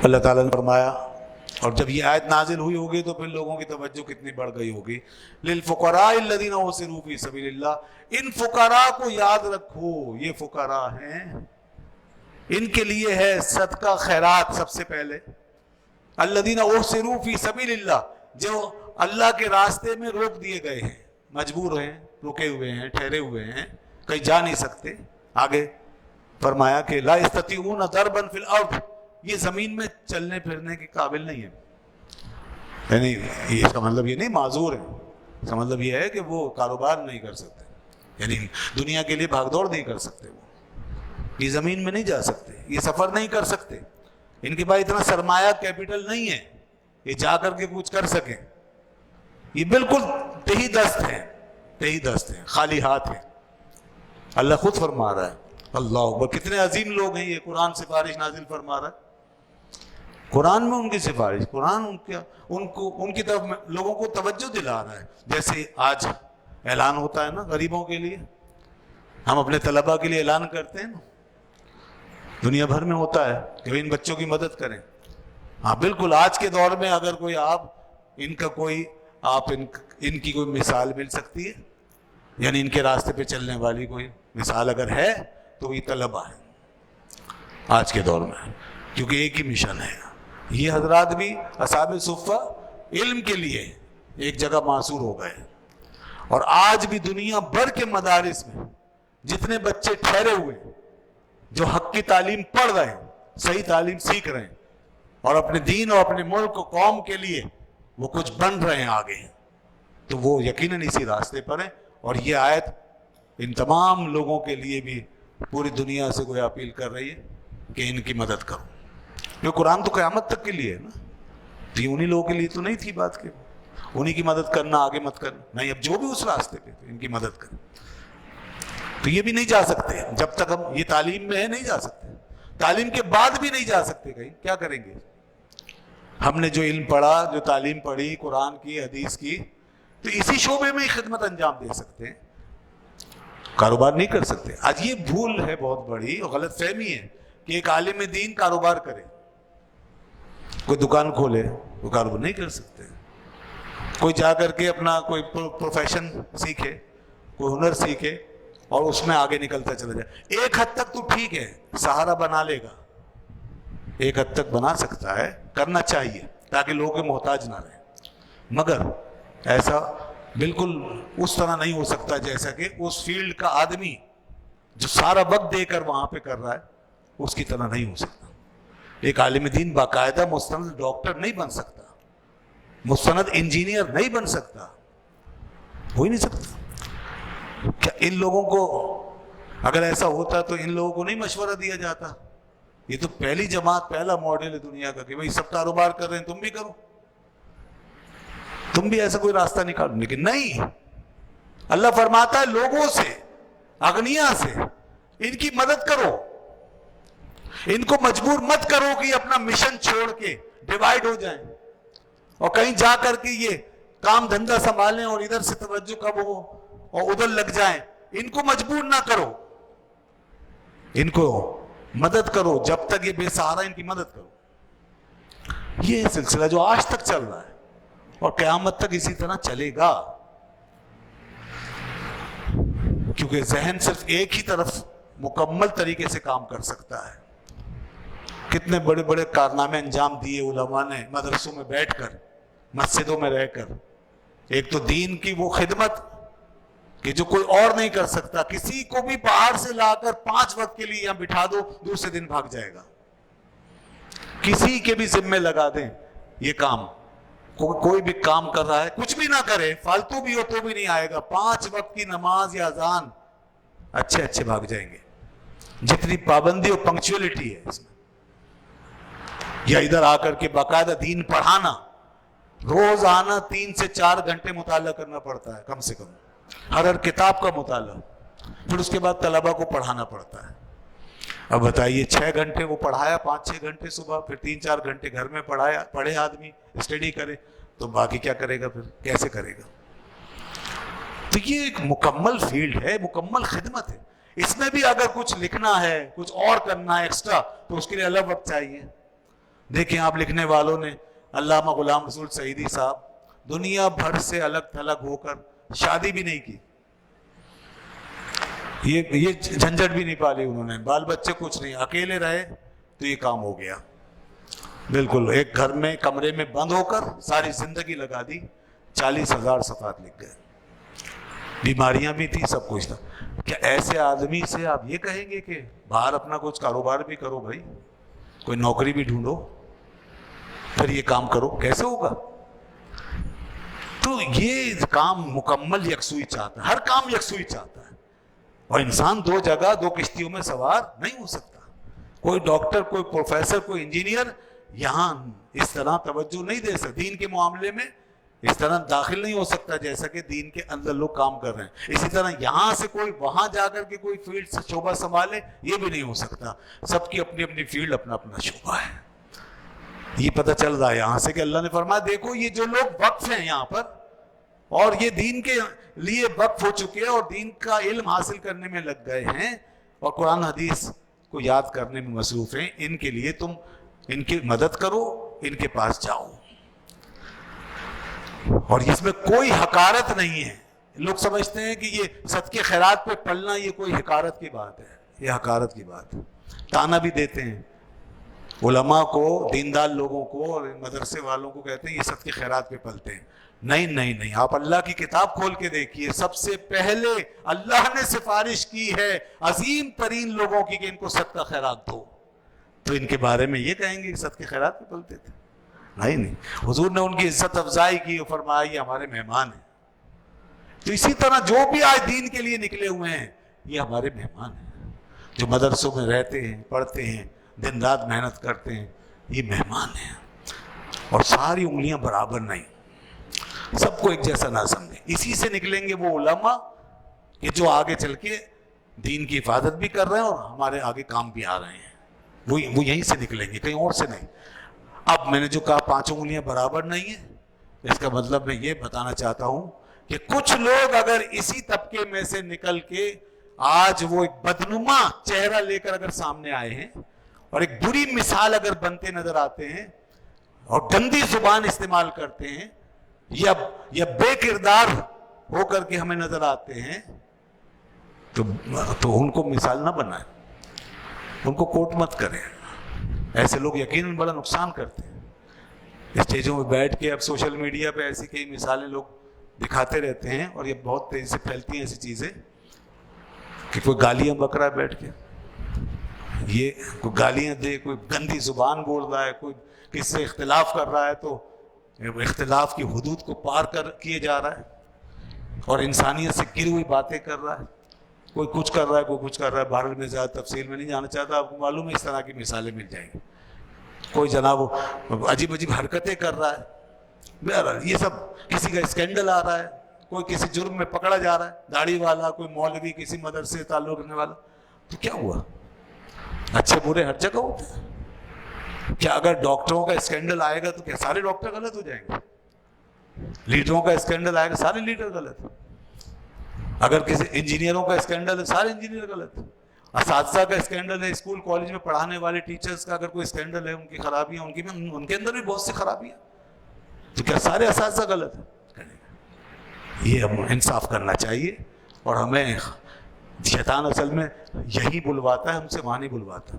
اللہ تعالیٰ نے فرمایا، اور جب یہ آیت نازل ہوئی ہوگی تو پھر لوگوں کی توجہ کتنی بڑھ گئی ہوگی، للفقراء الذین احصروا فی سبیل اللہ، ان فقراء کو یاد رکھو، یہ فقراء ہیں، ان کے لیے ہے صدقہ خیرات سب سے پہلے، الذین احصروا فی سبیل اللہ، جو اللہ کے راستے میں روک دیے گئے ہیں، مجبور ہیں، رکے ہوئے ہیں، ٹھہرے ہوئے ہیں، کہیں جا نہیں سکتے۔ آگے فرمایا کہ لا یستطیعون ضربا فی الارض، یہ زمین میں چلنے پھرنے کے قابل نہیں ہے، یعنی اس کا مطلب یہ نہیں معذور ہے، اس کا مطلب یہ ہے کہ وہ کاروبار نہیں کر سکتے، یعنی دنیا کے لیے بھاگ دوڑ نہیں کر سکتے، وہ یہ زمین میں نہیں جا سکتے، یہ سفر نہیں کر سکتے، ان کے پاس اتنا سرمایہ کیپٹل نہیں ہے یہ جا کر کے کچھ کر سکیں، یہ بالکل تہی دست ہیں، خالی ہاتھ ہیں۔ اللہ خود فرما رہا ہے، اللہ اکبر، کتنے عظیم لوگ ہیں، یہ قرآن سفارش نازل فرما رہا ہے، قرآن میں ان کی سفارش، قرآن ان کی طرف لوگوں کو توجہ دلا رہا ہے۔ جیسے آج اعلان ہوتا ہے نا غریبوں کے لیے، ہم اپنے طلباء کے لیے اعلان کرتے ہیں نا، دنیا بھر میں ہوتا ہے کہ ان بچوں کی مدد کریں۔ ہاں بالکل، آج کے دور میں اگر کوئی ان کی کوئی مثال مل سکتی ہے، یعنی ان کے راستے پہ چلنے والی کوئی مثال اگر ہے تو یہ طلباء ہے آج کے دور میں، کیونکہ ایک ہی مشن ہے۔ یہ حضرات بھی اصحاب صفہ علم کے لیے ایک جگہ معصور ہو گئے، اور آج بھی دنیا بھر کے مدارس میں جتنے بچے ٹھہرے ہوئے جو حق کی تعلیم پڑھ رہے ہیں، صحیح تعلیم سیکھ رہے ہیں، اور اپنے دین اور اپنے ملک و قوم کے لیے وہ کچھ بن رہے ہیں آگے، تو وہ یقیناً اسی راستے پر ہیں۔ اور یہ آیت ان تمام لوگوں کے لیے بھی پوری دنیا سے کوئی اپیل کر رہی ہے کہ ان کی مدد کرو، یہ قرآن تو قیامت تک کے لیے ہے نا، تو یہ انہی لوگوں کے لیے تو نہیں تھی بات کہ انہی کی مدد کرنا، آگے مت کرنا، نہیں، اب جو بھی اس راستے پہ ان کی مدد کریں۔ تو یہ بھی نہیں جا سکتے جب تک ہم یہ تعلیم میں ہے، نہیں جا سکتے، تعلیم کے بعد بھی نہیں جا سکتے، کہیں کیا کریں گے؟ ہم نے جو علم پڑھا، جو تعلیم پڑھی قرآن کی، حدیث کی، تو اسی شعبے میں ہی خدمت انجام دے سکتے ہیں، کاروبار نہیں کر سکتے۔ آج یہ بھول ہے بہت بڑی اور غلط فہمی ہے کہ ایک عالم دین کاروبار کرے، کوئی دکان کھولے، وہ کاروبار نہیں کر سکتے، کوئی جا کر کے اپنا کوئی پروفیشن سیکھے، کوئی ہنر سیکھے اور اس میں آگے نکلتا چلا جائے۔ ایک حد تک تو ٹھیک ہے، سہارا بنا لے گا، ایک حد تک بنا سکتا ہے، کرنا چاہیے تاکہ لوگوں کے محتاج نہ رہیں، مگر ایسا بالکل اس طرح نہیں ہو سکتا جیسا کہ اس فیلڈ کا آدمی جو سارا وقت دے کر وہاں پہ کر رہا ہے اس کی طرح نہیں ہو سکتا۔ ایک عالم دین باقاعدہ مستند ڈاکٹر نہیں بن سکتا، مستند انجینئر نہیں بن سکتا، ہو ہی نہیں سکتا۔ کیا ان لوگوں کو اگر ایسا ہوتا تو ان لوگوں کو نہیں مشورہ دیا جاتا؟ یہ تو پہلی جماعت، پہلا ماڈل ہے دنیا کا کہ بھائی سب کاروبار کر رہے ہیں، تم بھی کرو، تم بھی ایسا کوئی راستہ نکالو، لیکن نہیں، اللہ فرماتا ہے لوگوں سے، اغنیاء سے ان کی مدد کرو، ان کو مجبور مت کرو کہ یہ اپنا مشن چھوڑ کے ڈیوائیڈ ہو جائیں اور کہیں جا کر کے یہ کام دھندا سنبھالیں اور ادھر سے توجہ کم ہو اور ادھر لگ جائیں، ان کو مجبور نہ کرو، ان کو مدد کرو، جب تک یہ بے سہارا، ان کی مدد کرو۔ یہ سلسلہ جو آج تک چل رہا ہے اور قیامت تک اسی طرح چلے گا، کیونکہ ذہن صرف ایک ہی طرف مکمل طریقے سے کام کر سکتا ہے۔ کتنے بڑے بڑے کارنامے انجام دیے علماء نے مدرسوں میں بیٹھ کر، مسجدوں میں رہ کر۔ ایک تو دین کی وہ خدمت کہ جو کوئی اور نہیں کر سکتا، کسی کو بھی باہر سے لا کر 5 وقت کے لیے یہاں بٹھا دو، دوسرے دن بھاگ جائے گا، کسی کے بھی ذمے لگا دیں یہ کام، کوئی بھی کام کر رہا ہے، کچھ بھی نہ کرے، فالتو بھی ہو تو بھی نہیں آئے گا، 5 وقت کی نماز یا اذان اچھے بھاگ جائیں گے، جتنی پابندی اور پنکچولیٹی ہے اس میں۔ یا ادھر آ کر کے باقاعدہ دین پڑھانا، روز آنا 3 سے 4 گھنٹے مطالعہ کرنا پڑتا ہے کم سے کم، ہر کتاب کا مطالعہ، پھر اس کے بعد طلبہ کو پڑھانا پڑتا ہے۔ اب بتائیے 6 گھنٹے وہ پڑھایا، 5-6 گھنٹے صبح، پھر 3-4 گھنٹے گھر میں پڑھے آدمی، اسٹڈی کرے، تو باقی کیا کرے گا؟ پھر کیسے کرے گا؟ تو یہ ایک مکمل فیلڈ ہے، مکمل خدمت ہے۔ اس میں بھی اگر کچھ لکھنا ہے، کچھ اور کرنا ہے ایکسٹرا، تو اس کے لیے الگ وقت چاہیے، دیکھیں آپ لکھنے والوں نے، علامہ غلام رسول سعیدی صاحب دنیا بھر سے الگ تھلگ ہو کر شادی بھی نہیں کی، یہ جھنجھٹ بھی نہیں پالی انہوں نے، بال بچے کچھ نہیں، اکیلے رہے تو یہ کام ہو گیا۔ بالکل ایک گھر میں کمرے میں بند ہو کر ساری زندگی لگا دی، 40,000 صفحات لکھ گئے، بیماریاں بھی تھی، سب کچھ تھا۔ کیا ایسے آدمی سے آپ یہ کہیں گے کہ باہر اپنا کچھ کاروبار بھی کرو بھائی، کوئی نوکری بھی ڈھونڈو، پھر یہ کام کرو؟ کیسے ہوگا؟ تو یہ کام مکمل یکسوئی چاہتا ہے، ہر کام یکسوئی چاہتا ہے، اور انسان دو جگہ دو کشتیوں میں سوار نہیں ہو سکتا۔ کوئی ڈاکٹر، کوئی پروفیسر، کوئی انجینئر یہاں اس طرح توجہ نہیں دے سکتا، دین کے معاملے میں اس طرح داخل نہیں ہو سکتا جیسا کہ دین کے اندر لوگ کام کر رہے ہیں۔ اسی طرح یہاں سے کوئی وہاں جا کر کے کوئی فیلڈ سے شعبہ سنبھالے، یہ بھی نہیں ہو سکتا۔ سب کی اپنی اپنی فیلڈ، اپنا اپنا شعبہ ہے۔ یہ پتہ چل رہا ہے یہاں سے کہ اللہ نے فرمایا دیکھو یہ جو لوگ وقف ہیں یہاں پر، اور یہ دین کے لیے وقف ہو چکے ہیں اور دین کا علم حاصل کرنے میں لگ گئے ہیں اور قرآن حدیث کو یاد کرنے میں مصروف ہیں، ان کے لیے تم ان کی مدد کرو، ان کے پاس جاؤ۔ اور اس میں کوئی حقارت نہیں ہے۔ لوگ سمجھتے ہیں کہ یہ صدقے خیرات پہ پلنا یہ کوئی حقارت کی بات ہے، یہ حقارت کی بات ہے۔ تانا بھی دیتے ہیں علماء کو، دیندار لوگوں کو اور مدرسے والوں کو، کہتے ہیں یہ صدقے خیرات پہ پلتے ہیں۔ نہیں نہیں نہیں، آپ اللہ کی کتاب کھول کے دیکھیے، سب سے پہلے اللہ نے سفارش کی ہے عظیم ترین لوگوں کی کہ ان کو صدقہ خیرات دو، تو ان کے بارے میں یہ کہیں گے کہ صدقے خیرات پہ پلتے تھے؟ نہیں، حضور نے ان کی عزت افزائی کی اور فرمایا یہ ہمارے مہمان ہیں۔ تو اسی طرح جو بھی آج دین کے لیے نکلے ہوئے ہیں یہ ہمارے مہمان ہیں، جو مدرسوں میں رہتے ہیں، پڑھتے ہیں، دن رات محنت کرتے ہیں، یہ مہمان ہیں۔ اور ساری انگلیاں برابر نہیں، سب کو ایک جیسا نہ سمجھیں۔ اسی سے نکلیں گے وہ علماء کہ جو آگے چل کے دین کی حفاظت بھی کر رہے ہیں اور ہمارے آگے کام بھی آ رہے ہیں، وہ یہیں سے نکلیں گے، کہیں اور سے نہیں۔ اب میں نے جو کہا 5 انگلیاں برابر نہیں ہیں، اس کا مطلب میں یہ بتانا چاہتا ہوں کہ کچھ لوگ اگر اسی طبقے میں سے نکل کے آج وہ ایک بدنما چہرہ لے کر اگر سامنے آئے ہیں اور ایک بری مثال اگر بنتے نظر آتے ہیں اور گندی زبان استعمال کرتے ہیں یا بے کردار ہو کر کے ہمیں نظر آتے ہیں، تو ان کو مثال نہ بنائیں، ان کو کوٹ مت کریں۔ ایسے لوگ یقیناً بڑا نقصان کرتے ہیں۔ اسٹیجوں میں بیٹھ کے اب سوشل میڈیا پہ ایسی کئی مثالیں لوگ دکھاتے رہتے ہیں، اور یہ بہت تیزی سے پھیلتی ہیں ایسی چیزیں کہ کوئی گالیاں بک رہا ہے بیٹھ کے، یہ کوئی گالیاں دے، کوئی گندی زبان بول رہا ہے، کوئی کس سے اختلاف کر رہا ہے تو اختلاف کی حدود کو پار کیے جا رہا ہے اور انسانیت سے گری ہوئی باتیں کر رہا ہے، کوئی کچھ کر رہا ہے، کوئی کچھ کر رہا ہے۔ بہرحال میں زیادہ تفصیل میں نہیں جانا چاہتا، آپ کو معلوم ہے اس طرح کی مثالیں مل جائیں گی۔ کوئی جناب عجیب عجیب حرکتیں کر رہا ہے، بہرحال یہ سب کسی کا اسکینڈل آ رہا ہے، کوئی کسی جرم میں پکڑا جا رہا ہے، داڑھی والا، کوئی مولوی کسی مدرسے سے تعلق رکھنے والا، تو کیا ہوا؟ اچھے برے ہر جگہ ہوتے ہیں۔ کیا اگر ڈاکٹروں کا اسکینڈل آئے گا تو کیا سارے ڈاکٹر غلط ہو جائیں گے؟ لیڈروں کا اسکینڈل آئے گا سارے لیڈر غلط ہیں؟ اگر کسی انجینئروں کا اسکینڈل ہے سارے انجینئر غلط ہیں؟ اساتذہ کا اسکینڈل ہے، اسکول کالج میں پڑھانے والے ٹیچرز کا اگر کوئی اسکینڈل ہے، ان کی خرابیاں، ان کے اندر بھی بہت سی خرابیاں، تو کیا سارے اساتذہ غلط ہیں؟ یہ ہم انصاف کرنا چاہیے، اور ہمیں شیطان اصل میں یہی بلواتا ہے، ہم سے وہاں نہیں بلواتا،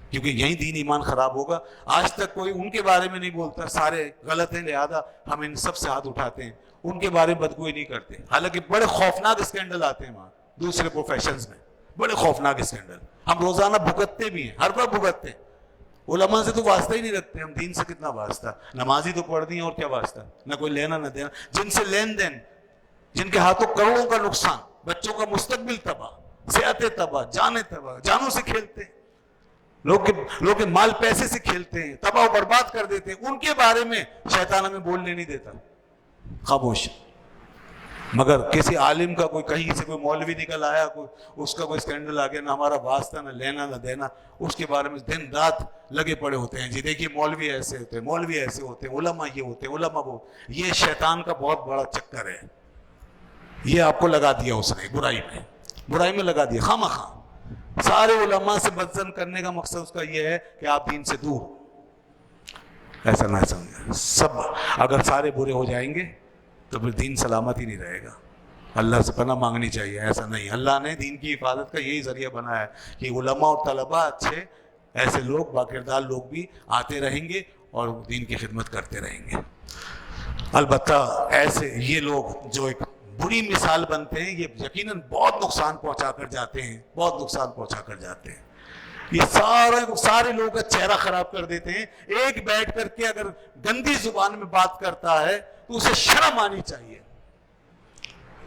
کیونکہ یہیں دین ایمان خراب ہوگا۔ آج تک کوئی ان کے بارے میں نہیں بولتا، سارے غلط ہیں، لہذا ہم ان سب سے ہاتھ اٹھاتے ہیں، ان کے بارے میں بدگوئی نہیں کرتے، حالانکہ بڑے خوفناک اسکینڈل آتے ہیں وہاں دوسرے پروفیشنز میں، بڑے خوفناک اسکینڈل ہم روزانہ بھگتتے بھی ہیں، ہر وقت بھگتتے ہیں۔ علماء سے تو واسطہ ہی نہیں رکھتے ہم، دین سے کتنا واسطہ، نمازی تو پڑھ دی ہیں اور کیا واسطہ، نہ کوئی لینا نہ دینا، جن سے لین دین، جن کے ہاتھوں کروڑوں کا نقصان، بچوں کا مستقبل تباہ، صحتیں تباہ، جانیں تباہ، جانوں سے کھیلتے ہیں، لوگ کے مال پیسے سے کھیلتے ہیں، تباہ و برباد کر دیتے ہیں، ان کے بارے میں شیطان ہمیں بولنے نہیں دیتا، خاموش۔ مگر کسی عالم کا کوئی کہیں سے کوئی مولوی نکل آیا، اس کا کوئی اسکینڈل آ گیا، نہ ہمارا واسطہ، نہ لینا نہ دینا، اس کے بارے میں دن رات لگے پڑے ہوتے ہیں، جی دیکھیے مولوی ایسے ہوتے ہیں، مولوی ایسے ہوتے ہیں، علماء یہ ہوتے ہیں، علماء وہ۔ یہ شیطان کا بہت بڑا چکر ہے، یہ آپ کو لگا دیا اس نے برائی میں لگا دیا خواہ سارے علماء سے بدظن کرنے کا مقصد اس کا یہ ہے کہ آپ دین سے دور، ایسا نہ سمجھیں. سب اگر سارے برے ہو جائیں گے تو پھر دین سلامت ہی نہیں رہے گا. اللہ سے پناہ مانگنی چاہیے. ایسا نہیں, اللہ نے دین کی حفاظت کا یہی ذریعہ بنایا ہے کہ علماء اور طلباء اچھے ایسے لوگ باکردار لوگ بھی آتے رہیں گے اور دین کی خدمت کرتے رہیں گے. البتہ ایسے یہ لوگ جو ایک بری مثال بنتے ہیں, یہ یقیناً بہت نقصان پہنچا کر جاتے ہیں, بہت نقصان پہنچا کر جاتے ہیں. یہ سارے لوگوں کا چہرہ خراب کر دیتے ہیں. ایک بیٹھ کر کے اگر گندی زبان میں بات کرتا ہے تو اسے شرم آنی چاہیے.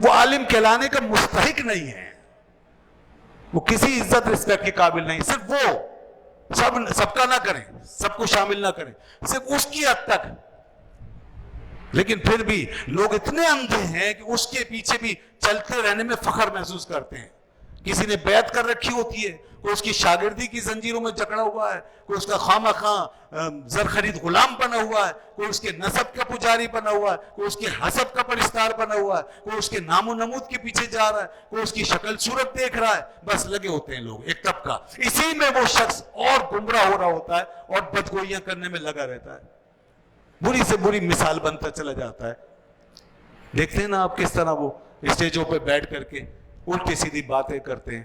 وہ عالم کہلانے کا مستحق نہیں ہے, وہ کسی عزت رسپیکٹ کے قابل نہیں. صرف وہ سب کا نہ کریں, سب کو شامل نہ کریں, صرف اس کی حد تک. لیکن پھر بھی لوگ اتنے اندھے ہیں کہ اس کے پیچھے بھی چلتے رہنے میں فخر محسوس کرتے ہیں. کسی نے بیعت کر رکھی ہوتی ہے, کوئی اس کی شاگردی کی زنجیروں میں جکڑا ہوا ہے, کوئی اس کا خواہ خواہ زر خرید غلام بنا ہوا ہے, کوئی اس کے نسب کا پجاری بنا ہوا ہے, کوئی اس کے حسب کا پرستار بنا ہوا ہے, کوئی اس کے نام و نمود کے پیچھے جا رہا ہے, کوئی اس کی شکل صورت دیکھ رہا ہے. بس لگے ہوتے ہیں لوگ, ایک طبقہ, اسی میں وہ شخص اور گمراہ ہو رہا ہوتا ہے اور بدگوئیاں کرنے میں لگا رہتا ہے, بری سے بری مثال بنتا چلا جاتا ہے. دیکھتے ہیں نا آپ کس طرح وہ اسٹیجوں پہ بیٹھ کر کے الٹی سیدھی باتیں کرتے ہیں.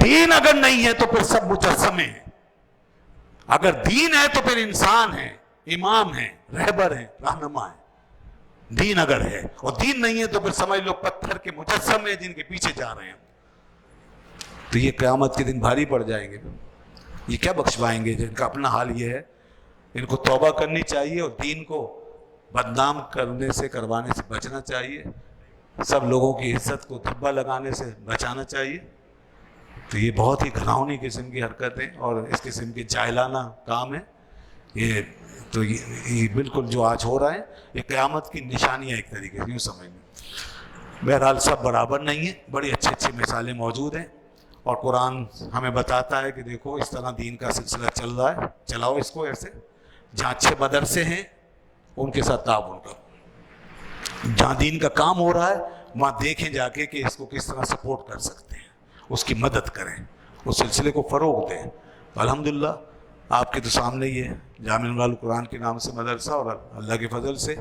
دین اگر نہیں ہے تو پھر سب مجسمے ہیں, اگر دین ہے تو پھر انسان ہے, امام ہے, رہبر ہے, رہنما ہے. دین اگر ہے, اور دین نہیں ہے تو پھر سمجھ لو پتھر کے مجسمے جن کے پیچھے جا رہے ہیں. تو یہ قیامت کے دن بھاری پڑ جائیں گے. یہ کیا بخشوائیں گے؟ جن کا اپنا حال یہ ہے. ان کو توبہ کرنی چاہیے اور دین کو بدنام کرنے سے, کروانے سے بچنا چاہیے. سب لوگوں کی عزت کو دھبا لگانے سے بچانا چاہیے. تو یہ بہت ہی گھناؤنی قسم کی حرکتیں اور اس قسم کے جاہلانہ کام ہیں. یہ بالکل جو آج ہو رہا ہے یہ قیامت کی نشانی ہے ایک طریقے سے, یوں سمجھ لیں. بہرحال سب برابر نہیں ہیں, بڑی اچھی اچھی مثالیں موجود ہیں اور قرآن ہمیں بتاتا ہے کہ دیکھو اس طرح دین کا سلسلہ چل رہا ہے, چلاؤ اس کو ایسے. جہاں اچھے مدرسے ہیں ان کے ساتھ تعاون کرو, جہاں دین کا کام ہو رہا ہے وہاں دیکھیں جا کے کہ اس کو کس طرح سپورٹ کر سکتے ہیں, اس کی مدد کریں, اس سلسلے کو فروغ دیں. الحمدللہ آپ کے تو سامنے یہ جامع نور القرآن کے نام سے مدرسہ, اور اللہ کے فضل سے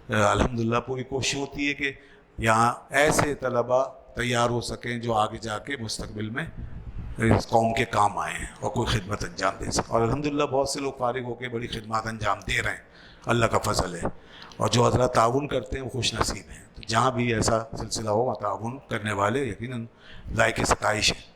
الحمدللہ پوری کوشش ہوتی ہے کہ یہاں ایسے طلباء تیار ہو سکیں جو آگے جا کے مستقبل میں اس قوم کے کام آئے ہیں اور کوئی خدمت انجام دے سکیں. اور الحمدللہ بہت سے لوگ فارغ ہو کے بڑی خدمات انجام دے رہے ہیں, اللہ کا فضل ہے. اور جو حضرات تعاون کرتے ہیں وہ خوش نصیب ہیں. تو جہاں بھی ایسا سلسلہ ہو وہاں تعاون کرنے والے یقیناً لائق ستائش ہیں.